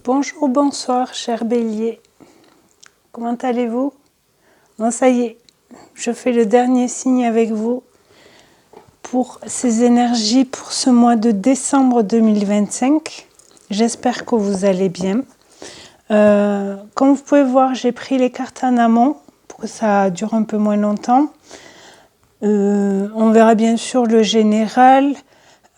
Bonjour, bonsoir, cher Bélier. Comment allez-vous? Bon, ça y est, je fais le dernier signe avec vous pour ces énergies pour ce mois de décembre 2025. J'espère que vous allez bien. Comme vous pouvez voir, j'ai pris les cartes en amont pour que ça dure un peu moins longtemps. On verra bien sûr le général,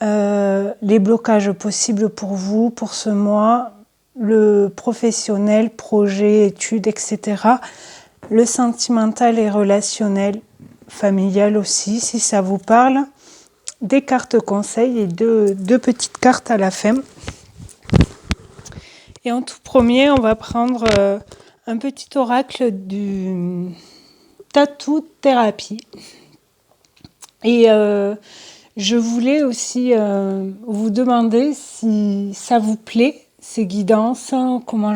les blocages possibles pour vous, pour ce mois, le professionnel, projet, études, etc. Le sentimental et relationnel, familial aussi, si ça vous parle. Des cartes conseils et deux petites cartes à la fin. Et en tout premier, on va prendre un petit oracle du tattoo thérapie. Et je voulais aussi vous demander si ça vous plaît, ces guidances, comment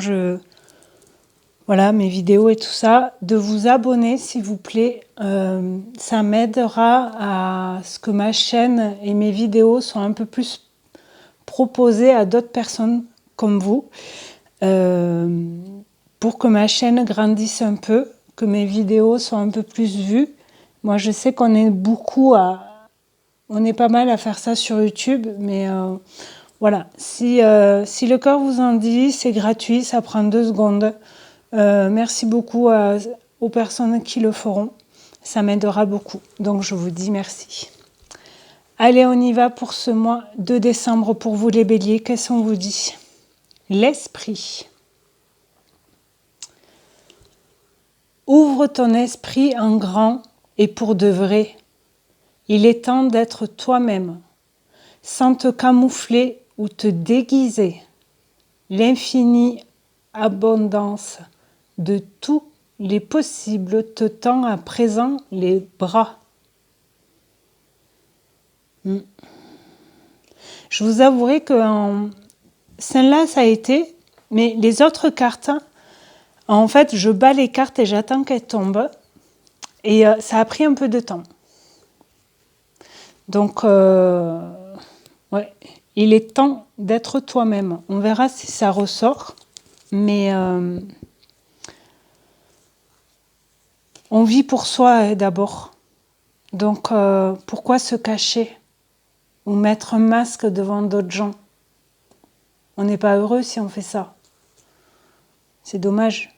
voilà, mes vidéos et tout ça, de vous abonner s'il vous plaît. Ça m'aidera à ce que ma chaîne et mes vidéos soient un peu plus proposées à d'autres personnes comme vous, pour que ma chaîne grandisse un peu, que mes vidéos soient un peu plus vues. Moi, je sais qu'on est on est pas mal à faire ça sur YouTube, mais voilà. Si le cœur vous en dit, c'est gratuit, ça prend 2 secondes. Merci beaucoup aux personnes qui le feront. Ça m'aidera beaucoup. Donc, je vous dis merci. Allez, on y va pour ce mois de décembre pour vous les béliers. Qu'est-ce qu'on vous dit? L'esprit. Ouvre ton esprit en grand et pour de vrai. Il est temps d'être toi-même, sans te camoufler ou te déguiser. L'infinie abondance de tous les possibles te tend à présent les bras. Je vous avouerai que celle-là, ça a été, mais les autres cartes, en fait, je bats les cartes et j'attends qu'elles tombent. Et ça a pris un peu de temps. Donc, ouais, il est temps d'être toi-même. On verra si ça ressort. Mais on vit pour soi d'abord. Donc, pourquoi se cacher ou mettre un masque devant d'autres gens? On n'est pas heureux si on fait ça. C'est dommage.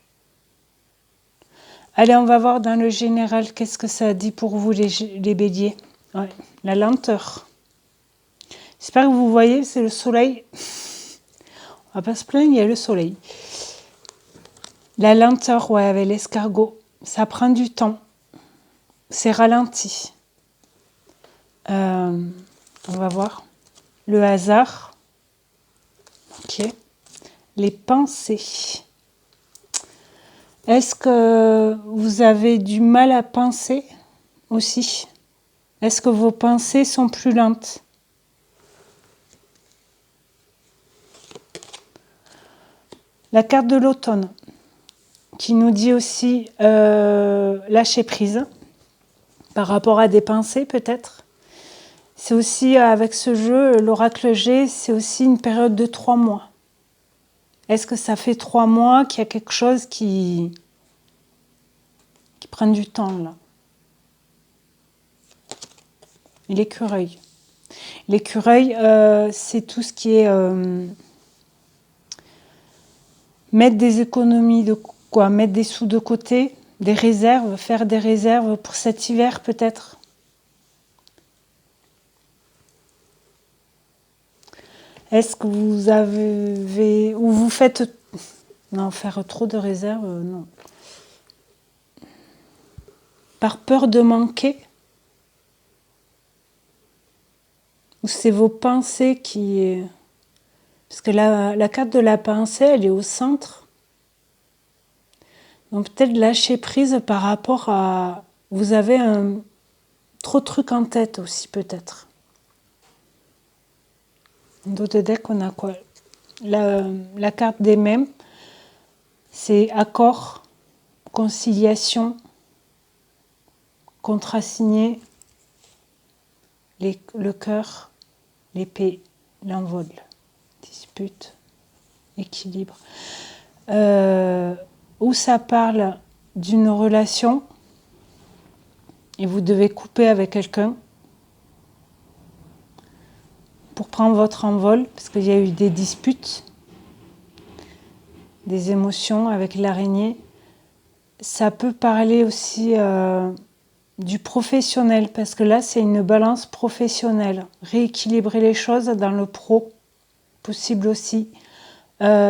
Allez, on va voir dans le général qu'est-ce que ça dit pour vous les béliers. Ouais, la lenteur. J'espère que vous voyez, c'est le soleil. On va pas se plaindre, il y a le soleil. La lenteur, ouais, avec l'escargot. Ça prend du temps. C'est ralenti. On va voir. Le hasard. Ok. Les pensées. Est-ce que vous avez du mal à penser aussi? Est-ce que vos pensées sont plus lentes? La carte de l'automne, qui nous dit aussi lâcher prise par rapport à des pensées peut-être. C'est aussi, avec ce jeu, l'oracle G, c'est aussi une période de 3 mois. Est-ce que ça fait 3 mois qu'il y a quelque chose qui prend du temps là? L'écureuil. L'écureuil, c'est tout ce qui est mettre des économies de quoi? Mettre des sous de côté, des réserves, faire des réserves pour cet hiver peut-être. Est-ce que vous avez... ou vous faites... Non, faire trop de réserves, non. Par peur de manquer? Ou c'est vos pensées qui... Parce que la carte de la pensée, elle est au centre. Donc peut-être lâcher prise par rapport à... Vous avez trop de trucs en tête aussi peut-être. Dans d'autres decks, on a quoi? La carte des mêmes, c'est accord, conciliation, contrat signé, le cœur, l'épée, l'envol, dispute. équilibre. Où ça parle d'une relation et vous devez couper avec quelqu'un pour prendre votre envol parce qu'il y a eu des disputes, des émotions avec l'araignée. Ça peut parler aussi du professionnel parce que là c'est une balance professionnelle. Rééquilibrer les choses dans le pro, possible aussi.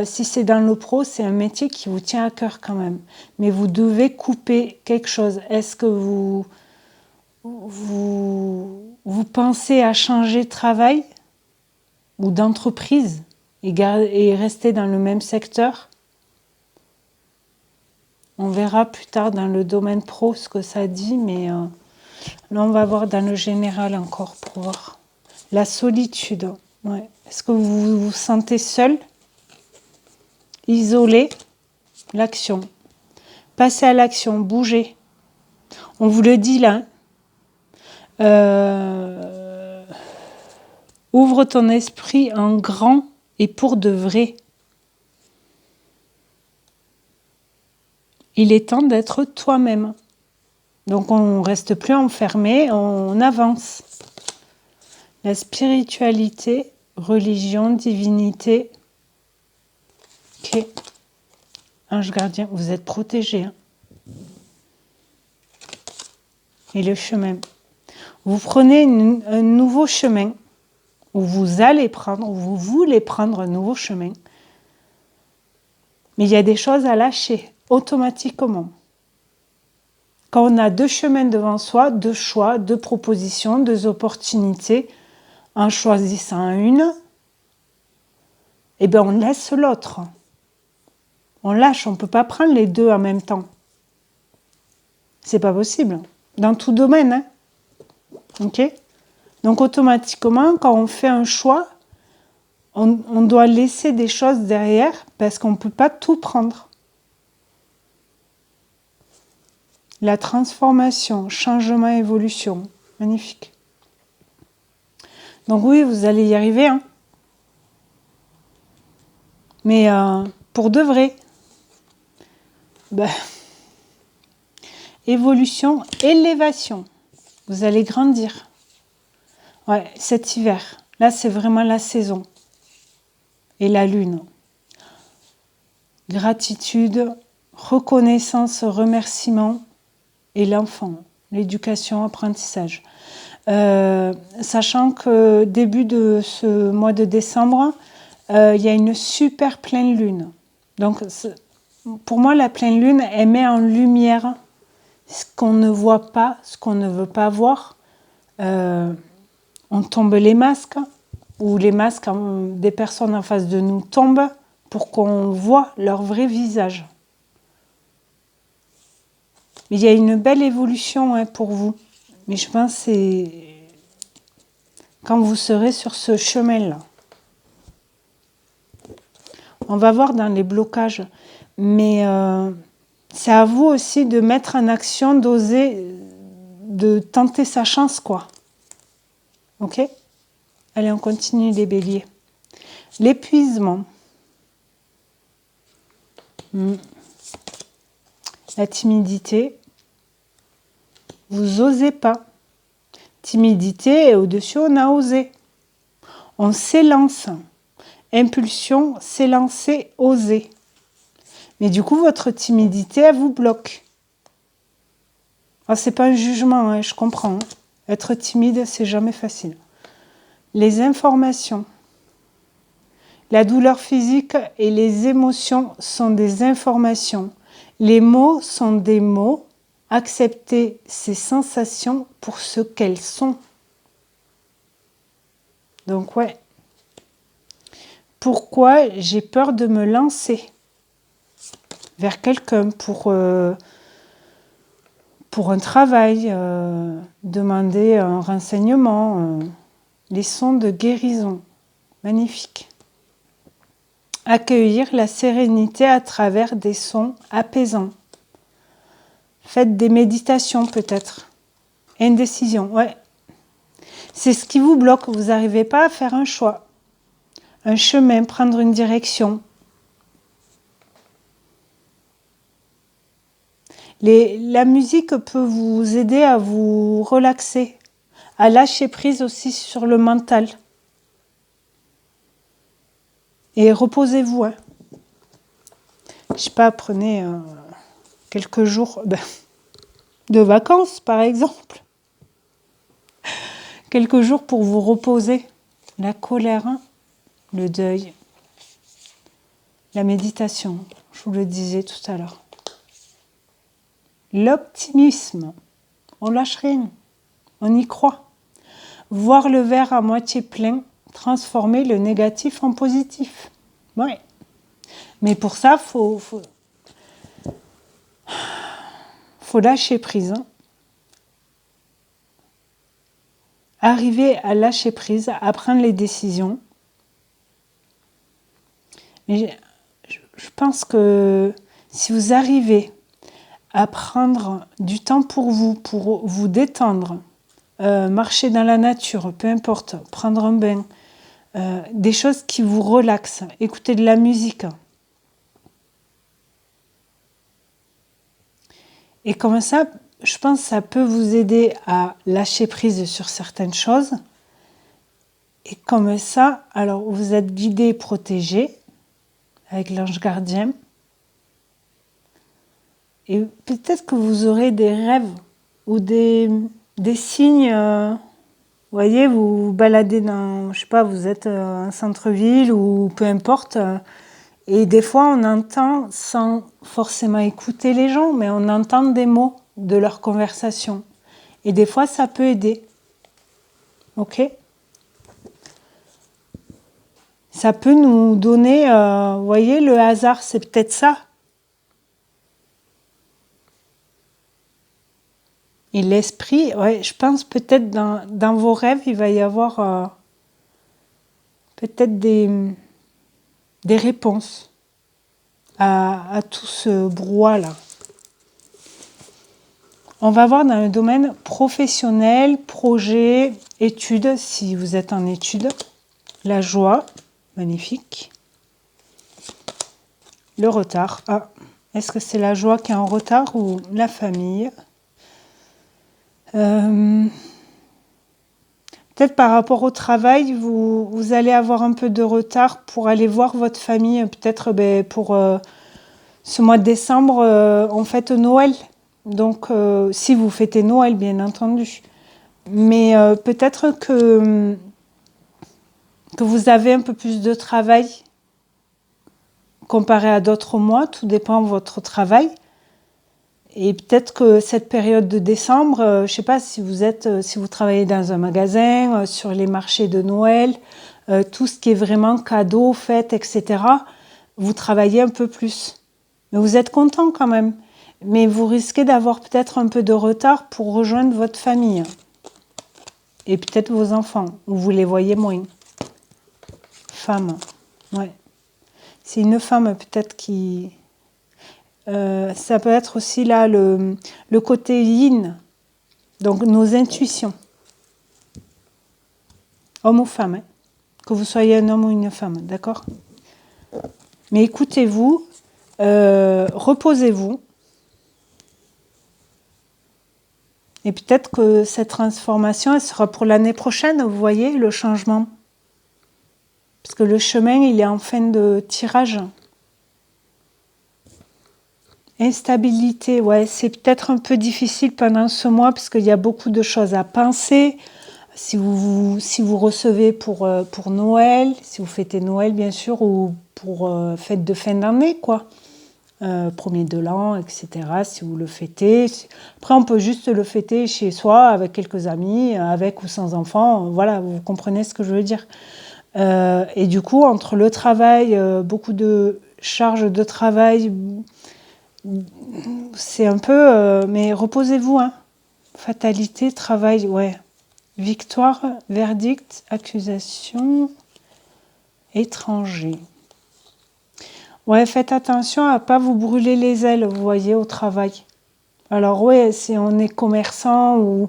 Si c'est dans le pro, c'est un métier qui vous tient à cœur quand même. Mais vous devez couper quelque chose. Est-ce que vous pensez à changer de travail ou d'entreprise et rester dans le même secteur? On verra plus tard dans le domaine pro ce que ça dit, mais là on va voir dans le général encore pour voir. La solitude. Ouais. Est-ce que vous vous sentez seul? Isolé? L'action. Passez à l'action, bougez. On vous le dit là. Ouvre ton esprit en grand et pour de vrai. Il est temps d'être toi-même. Donc on ne reste plus enfermé, on avance. La spiritualité, religion, divinité. Ok. Ange gardien, vous êtes protégé. Hein. Et le chemin. Vous prenez un nouveau chemin, ou vous allez prendre, ou vous voulez prendre un nouveau chemin. Mais il y a des choses à lâcher, automatiquement. Quand on a deux chemins devant soi, deux choix, deux propositions, deux opportunités, en choisissant une, eh bien on laisse l'autre. On lâche, on ne peut pas prendre les deux en même temps. C'est pas possible. Dans tout domaine. Hein. Ok ? Donc automatiquement, quand on fait un choix, on doit laisser des choses derrière parce qu'on ne peut pas tout prendre. La transformation, changement, évolution. Magnifique. Donc oui, vous allez y arriver. Hein. Mais pour de vrai. Ben, évolution, élévation. Vous allez grandir. Ouais, cet hiver. Là, c'est vraiment la saison. Et la lune. Gratitude, reconnaissance, remerciement et l'enfant. L'éducation, apprentissage. Sachant que début de ce mois de décembre, il y a une super pleine lune. Donc, pour moi, la pleine lune, elle met en lumière ce qu'on ne voit pas, ce qu'on ne veut pas voir. On tombe les masques, ou les masques des personnes en face de nous tombent pour qu'on voit leur vrai visage. Mais il y a une belle évolution hein, pour vous. Mais je pense que c'est quand vous serez sur ce chemin-là. On va voir dans les blocages. Mais c'est à vous aussi de mettre en action, d'oser, de tenter sa chance, quoi. Ok ? Allez, on continue les béliers. L'épuisement. La timidité. Vous osez pas. Timidité et au-dessus, on a osé. On s'élance. Impulsion, s'élancer, oser. Mais du coup, votre timidité, elle vous bloque. Ah, c'est pas un jugement, hein, je comprends. Hein. Être timide, c'est jamais facile. Les informations. La douleur physique et les émotions sont des informations. Les mots sont des mots. Acceptez ces sensations pour ce qu'elles sont. Donc ouais. Pourquoi j'ai peur de me lancer vers quelqu'un pour un travail, demander un renseignement, les sons de guérison. Magnifique. Accueillir la sérénité à travers des sons apaisants. Faites des méditations peut-être. Indécision, ouais. C'est ce qui vous bloque, vous n'arrivez pas à faire un choix. Un chemin, prendre une direction. La musique peut vous aider à vous relaxer, à lâcher prise aussi sur le mental. Et reposez-vous. Hein. Je sais pas, prenez quelques jours de vacances, par exemple. Quelques jours pour vous reposer. La colère, hein, le deuil, la méditation, je vous le disais tout à l'heure. L'optimisme, on lâche rien, on y croit. Voir le verre à moitié plein, transformer le négatif en positif. Ouais. Mais pour ça, faut lâcher prise. Hein. Arriver à lâcher prise, à prendre les décisions. Mais je pense que si vous arrivez à prendre du temps pour vous détendre, marcher dans la nature, peu importe, prendre un bain, des choses qui vous relaxent, écouter de la musique. Et comme ça, je pense que ça peut vous aider à lâcher prise sur certaines choses. Et comme ça, alors vous êtes guidé et protégé avec l'ange gardien. Et peut-être que vous aurez des rêves ou des signes. Vous voyez, vous vous baladez dans, je sais pas, vous êtes un centre-ville ou peu importe. Et des fois, on entend, sans forcément écouter les gens, mais on entend des mots de leur conversation. Et des fois, ça peut aider. Ok ? Ça peut nous donner, vous voyez, le hasard, c'est peut-être ça. Et l'esprit, ouais, je pense peut-être dans vos rêves, il va y avoir peut-être des réponses à tout ce brouhaha-là. On va voir dans le domaine professionnel, projet, études, si vous êtes en études. La joie, magnifique. Le retard, est-ce que c'est la joie qui est en retard ou la famille ? Peut-être par rapport au travail, vous allez avoir un peu de retard pour aller voir votre famille. Peut-être pour ce mois de décembre, on fête Noël. Donc, si vous fêtez Noël, bien entendu. Mais peut-être que vous avez un peu plus de travail comparé à d'autres mois. Tout dépend de votre travail. Et peut-être que cette période de décembre, je ne sais pas si vous travaillez dans un magasin, sur les marchés de Noël, tout ce qui est vraiment cadeaux, fêtes, etc., vous travaillez un peu plus. Mais vous êtes content quand même. Mais vous risquez d'avoir peut-être un peu de retard pour rejoindre votre famille. Et peut-être vos enfants, où vous les voyez moins. Femme, ouais. C'est une femme peut-être qui... ça peut être aussi là le côté yin, donc nos intuitions. Homme ou femme, hein, que vous soyez un homme ou une femme, d'accord ? Mais écoutez-vous, reposez-vous. Et peut-être que cette transformation, elle sera pour l'année prochaine, vous voyez, le changement. Parce que le chemin, il est en fin de tirage. Instabilité, ouais, c'est peut-être un peu difficile pendant ce mois parce qu'il y a beaucoup de choses à penser. Si vous recevez pour Noël, si vous fêtez Noël bien sûr, ou pour fête de fin d'année, quoi. Premier de l'an, etc. Si vous le fêtez. Après, on peut juste le fêter chez soi, avec quelques amis, avec ou sans enfants. Voilà, vous comprenez ce que je veux dire. Et du coup, entre le travail, beaucoup de charges de travail, c'est un peu... mais reposez-vous, hein. Fatalité, travail, ouais. Victoire, verdict, accusation, étranger. Ouais, faites attention à ne pas vous brûler les ailes, vous voyez, au travail. Alors ouais, si on est commerçant ou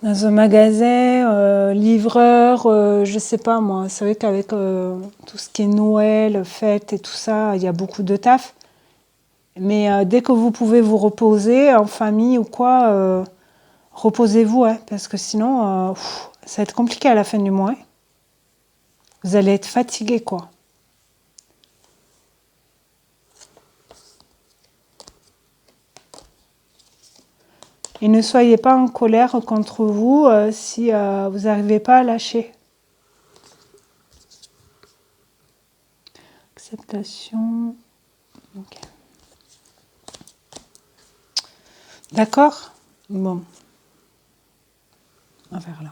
dans un magasin, livreur, je sais pas moi, c'est vrai qu'avec tout ce qui est Noël, fête et tout ça, il y a beaucoup de taf. Mais dès que vous pouvez vous reposer en famille ou quoi, reposez-vous, hein, parce que sinon, ça va être compliqué à la fin du mois. Hein. Vous allez être fatigué, quoi. Et ne soyez pas en colère contre vous si vous n'arrivez pas à lâcher. Acceptation. Okay. D'accord? Bon. On va vers là.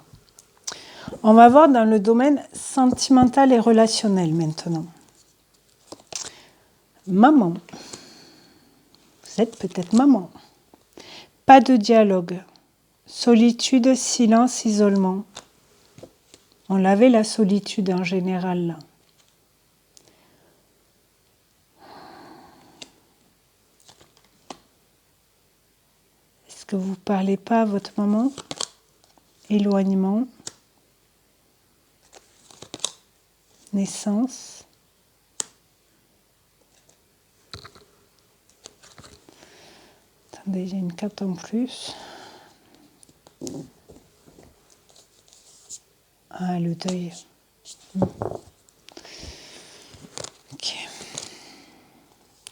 On va voir dans le domaine sentimental et relationnel maintenant. Maman. Vous êtes peut-être maman. Pas de dialogue. Solitude, silence, isolement. On l'avait la solitude en général là. Est-ce que vous ne parlez pas à votre maman? Éloignement. Naissance. Attendez, j'ai une carte en plus. Ah, le deuil. Ok.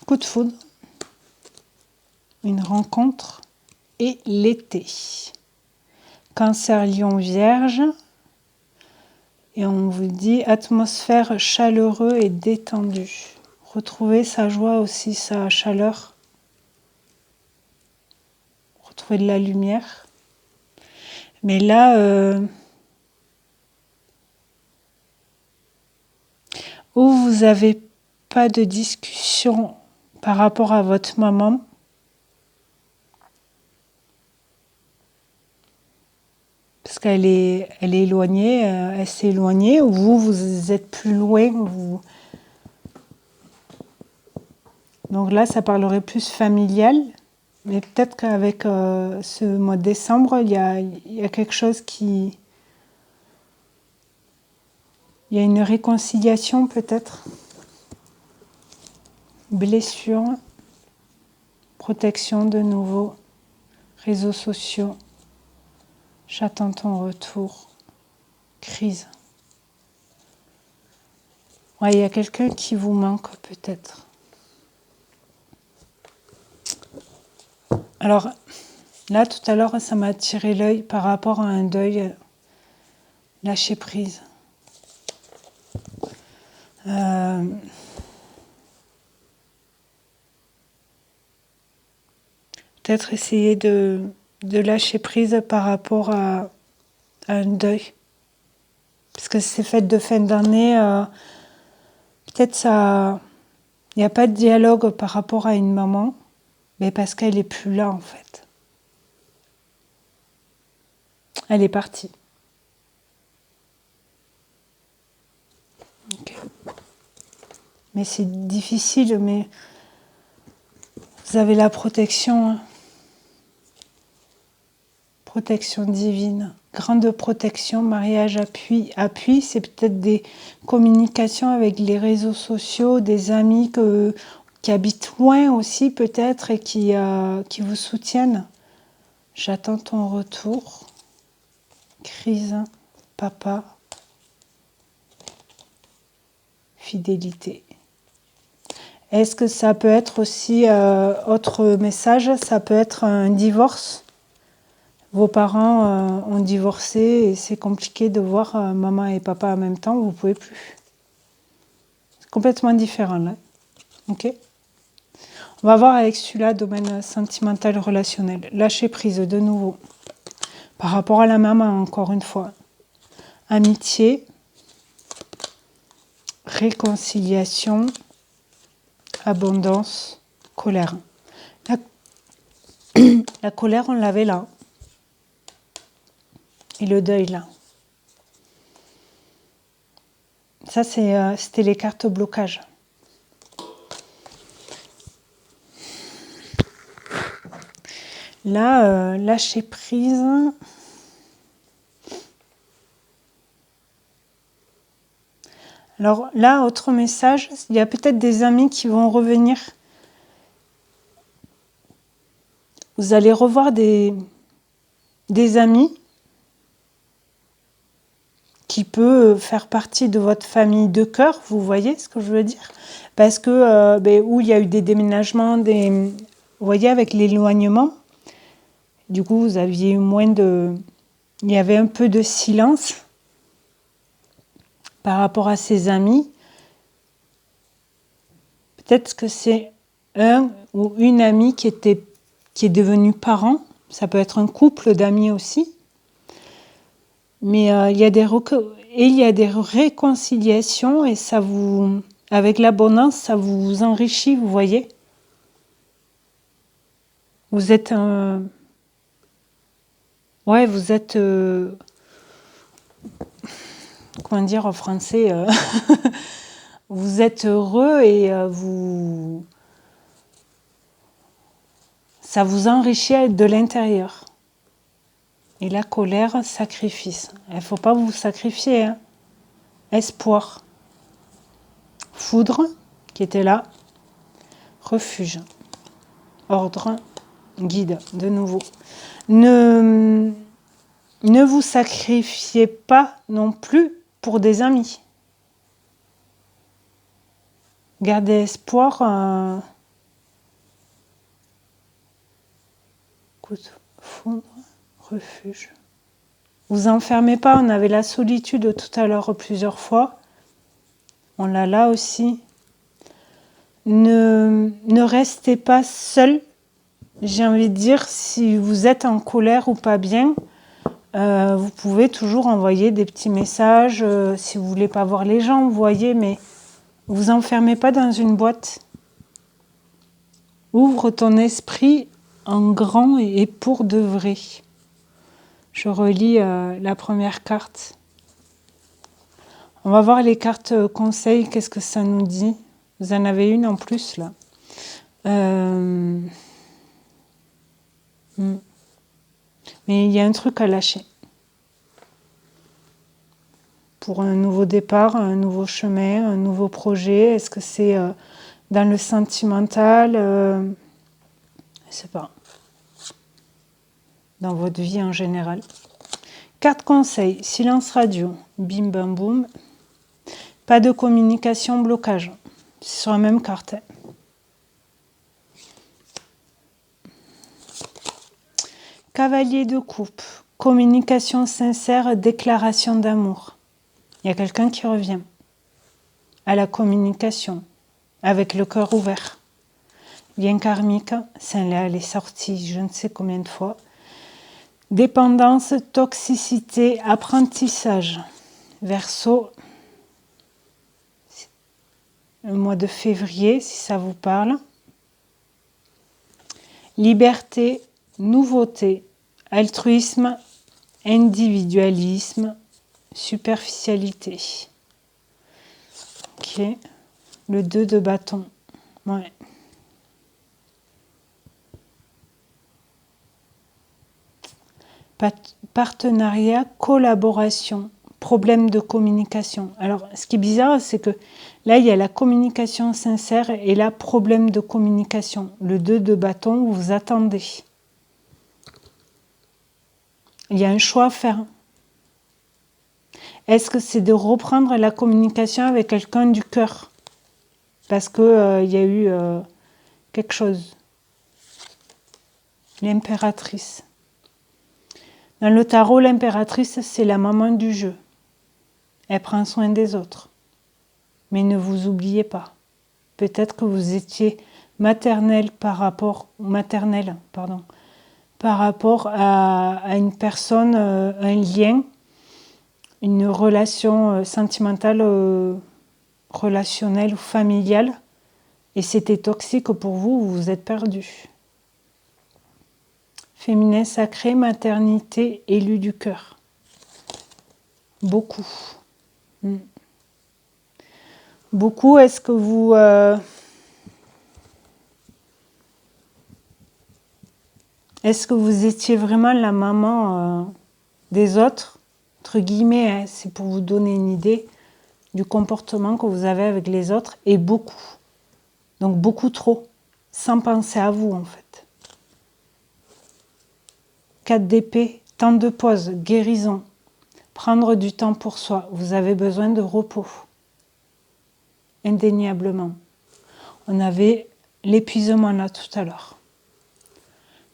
Coup de foudre. Une rencontre et l'été. Cancer, Lion, Vierge. Et on vous dit atmosphère chaleureux et détendue. Retrouvez sa joie aussi, sa chaleur. Retrouvez de la lumière. Mais là, où vous n'avez pas de discussion par rapport à votre maman, parce qu'elle est éloignée, elle s'est éloignée, ou vous êtes plus loin. Donc là, ça parlerait plus familial, mais peut-être qu'avec ce mois de décembre, il y a quelque chose qui... Il y a une réconciliation peut-être. Blessure, protection de nouveau, réseaux sociaux, j'attends ton retour, crise. Ouais, il y a quelqu'un qui vous manque peut-être. Alors, là, tout à l'heure, ça m'a attiré l'œil par rapport à un deuil, lâcher prise. Peut-être essayer de lâcher prise par rapport à un deuil. Parce que ces fêtes de fin d'année, peut-être ça... Il n'y a pas de dialogue par rapport à une maman, mais parce qu'elle n'est plus là en fait. Elle est partie. Okay. Mais c'est difficile, mais vous avez la protection. Hein. Protection divine. Grande protection, mariage, appui. Appui, c'est peut-être des communications avec les réseaux sociaux, des amis qui habitent loin aussi peut-être et qui vous soutiennent. J'attends ton retour. Crise, papa. Fidélité. Est-ce que ça peut être aussi, autre message, ça peut être un divorce? Vos parents ont divorcé et c'est compliqué de voir maman et papa en même temps, vous ne pouvez plus. C'est complètement différent là. Ok? On va voir avec celui-là, domaine sentimental relationnel. Lâcher prise de nouveau. Par rapport à la maman, encore une fois. Amitié. Réconciliation. Abondance. Colère. La colère, on l'avait là. Et le deuil là. Ça, c'était les cartes blocage. Là, lâcher prise. Alors là, autre message, il y a peut-être des amis qui vont revenir vous allez revoir des amis qui peut faire partie de votre famille de cœur, vous voyez ce que je veux dire? Parce que où il y a eu des déménagements, vous voyez, avec l'éloignement, du coup vous aviez eu moins de... Il y avait un peu de silence par rapport à ses amis. Peut-être que c'est un ou une amie qui est devenu parent. Ça peut être un couple d'amis aussi. Mais il y a des réconciliations et ça vous, avec l'abondance, ça vous enrichit, vous voyez. Vous êtes vous êtes comment dire en français vous êtes heureux et ça vous enrichit de l'intérieur. Et la colère, sacrifice. Il ne faut pas vous sacrifier. Hein. Espoir. Foudre, qui était là. Refuge. Ordre. Guide, de nouveau. Ne vous sacrifiez pas non plus pour des amis. Gardez espoir. Foudre. Refuge. Vous enfermez pas, on avait la solitude tout à l'heure plusieurs fois. On l'a là aussi. Ne restez pas seul. J'ai envie de dire, si vous êtes en colère ou pas bien, vous pouvez toujours envoyer des petits messages. Si vous voulez pas voir les gens, vous voyez, mais vous enfermez pas dans une boîte. Ouvre ton esprit en grand et pour de vrai. Je relis la première carte. On va voir les cartes conseils, qu'est-ce que ça nous dit. Vous en avez une en plus là. Mais il y a un truc à lâcher. Pour un nouveau départ, un nouveau chemin, un nouveau projet. Est-ce que c'est dans le sentimental je ne sais pas. Dans votre vie en général. Carte conseil, silence radio, bim bam boum. Pas de communication, blocage. C'est sur la même carte. Cavalier de coupe, communication sincère, déclaration d'amour. Il y a quelqu'un qui revient à la communication, avec le cœur ouvert. Lien karmique, celle-là, elle est sortie je ne sais combien de fois. Dépendance, toxicité, apprentissage. Verseau, le mois de février, si ça vous parle. Liberté, nouveauté, altruisme, individualisme, superficialité. Ok. Le 2 de bâton. Ouais. Partenariat, collaboration, problème de communication. Alors, ce qui est bizarre, c'est que là, il y a la communication sincère et là, problème de communication. Le 2 de bâton, vous attendez. Il y a un choix à faire. Est-ce que c'est de reprendre la communication avec quelqu'un du cœur? Parce que y a eu quelque chose. L'impératrice. Dans le tarot, l'impératrice, c'est la maman du jeu. Elle prend soin des autres. Mais ne vous oubliez pas. Peut-être que vous étiez maternelle par rapport à une personne, un lien, une relation sentimentale, relationnelle ou familiale. Et c'était toxique pour vous, vous vous êtes perdu. Féminin sacré, maternité, élu du cœur. Beaucoup. Beaucoup, est-ce que vous... Est-ce que vous étiez vraiment la maman des autres, entre guillemets, hein, c'est pour vous donner une idée du comportement que vous avez avec les autres, et beaucoup. Donc beaucoup trop, sans penser à vous en fait. 4 d'épée, temps de pause, guérison. Prendre du temps pour soi. Vous avez besoin de repos. Indéniablement. On avait l'épuisement là tout à l'heure.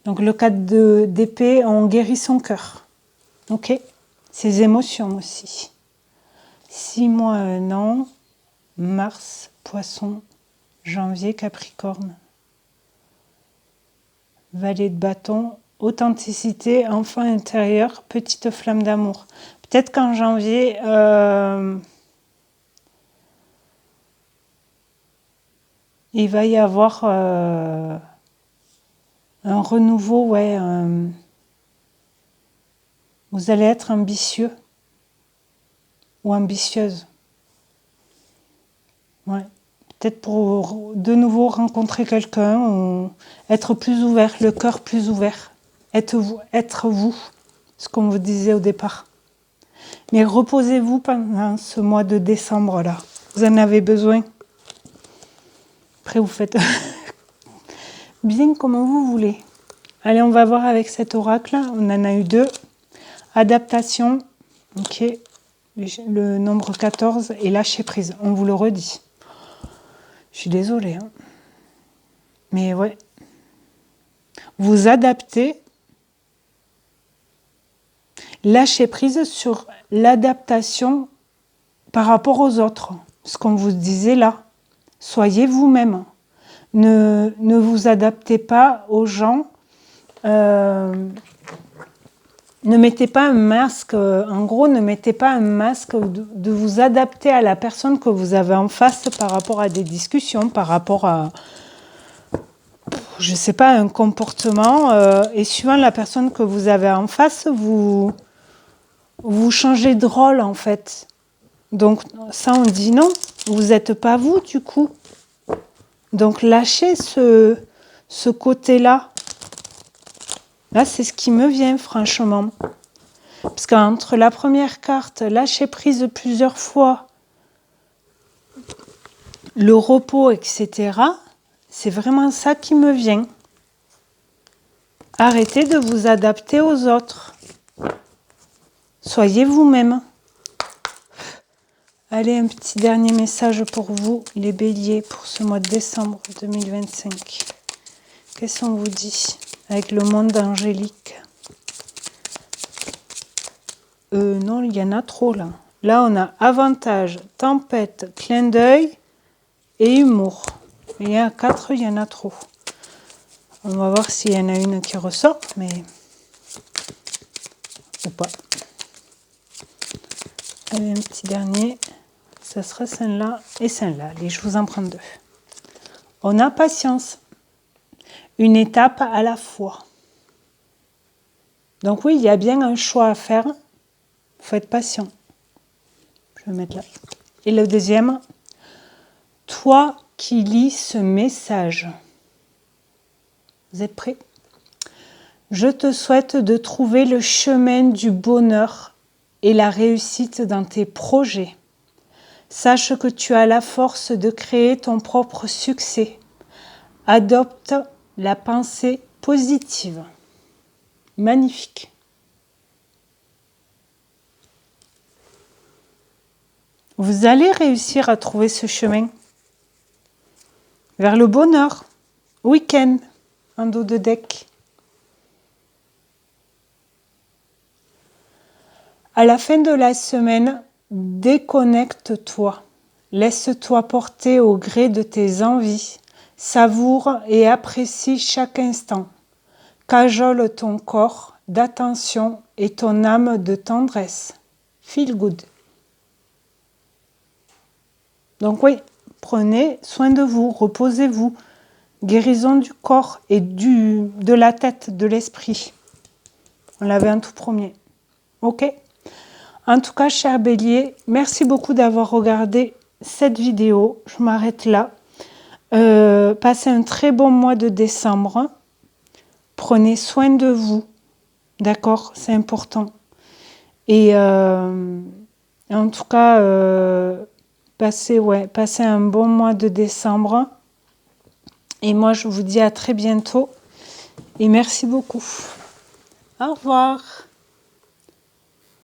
Donc le 4 d'épée, on guérit son cœur. Ok? Ses émotions aussi. 6 mois, 1 an. Mars, Poisson, janvier, Capricorne. Valet de bâton, authenticité, enfant intérieur, petite flamme d'amour. Peut-être qu'en janvier, il va y avoir un renouveau, ouais. Vous allez être ambitieux ou ambitieuse. Ouais. Peut-être pour de nouveau rencontrer quelqu'un ou être plus ouvert, le cœur plus ouvert. Être vous, ce qu'on vous disait au départ. Mais reposez-vous pendant ce mois de décembre-là. Vous en avez besoin. Après, vous faites bien comme vous voulez. Allez, on va voir avec cet oracle. On en a eu 2. Adaptation. Ok. Le nombre 14 et lâcher prise. On vous le redit. Je suis désolée. Hein. Mais ouais. Vous adaptez. Lâcher prise sur l'adaptation par rapport aux autres. Ce qu'on vous disait là. Soyez vous-même. Ne vous adaptez pas aux gens. Ne mettez pas un masque. En gros, ne mettez pas un masque de vous adapter à la personne que vous avez en face par rapport à des discussions, par rapport à, je sais pas, un comportement. Et suivant la personne que vous avez en face, vous changez de rôle en fait. Donc ça, on dit non. Vous n'êtes pas vous du coup. Donc lâchez ce côté-là. Là, c'est ce qui me vient franchement. Parce qu'entre la première carte, lâcher prise plusieurs fois, le repos, etc., c'est vraiment ça qui me vient. Arrêtez de vous adapter aux autres. Soyez vous-même. Allez, un petit dernier message pour vous, les béliers, pour ce mois de décembre 2025. Qu'est-ce qu'on vous dit avec le monde angélique? Non, il y en a trop là. Là, on a avantage, tempête, clin d'œil et humour. Il y a 4, il y en a trop. On va voir s'il y en a une qui ressort, mais... ou pas. Allez, un petit dernier. Ça sera celle-là et celle-là. Allez, je vous en prends 2. On a patience. Une étape à la fois. Donc oui, il y a bien un choix à faire. Il faut être patient. Je vais mettre là. Et le deuxième, toi qui lis ce message. Vous êtes prêts? Je te souhaite de trouver le chemin du bonheur et la réussite dans tes projets. Sache que tu as la force de créer ton propre succès. Adopte la pensée positive. Magnifique. Vous allez réussir à trouver ce chemin vers le bonheur. Week-end, en dos de deck. À la fin de la semaine, déconnecte-toi. Laisse-toi porter au gré de tes envies. Savoure et apprécie chaque instant. Cajole ton corps d'attention et ton âme de tendresse. Feel good. Donc oui, prenez soin de vous, reposez-vous. Guérison du corps et de la tête, de l'esprit. On l'avait en tout premier. Ok? En tout cas, cher Bélier, merci beaucoup d'avoir regardé cette vidéo. Je m'arrête là. Passez un très bon mois de décembre. Prenez soin de vous. D'accord? C'est important. Et en tout cas, passez un bon mois de décembre. Et moi, je vous dis à très bientôt. Et merci beaucoup. Au revoir.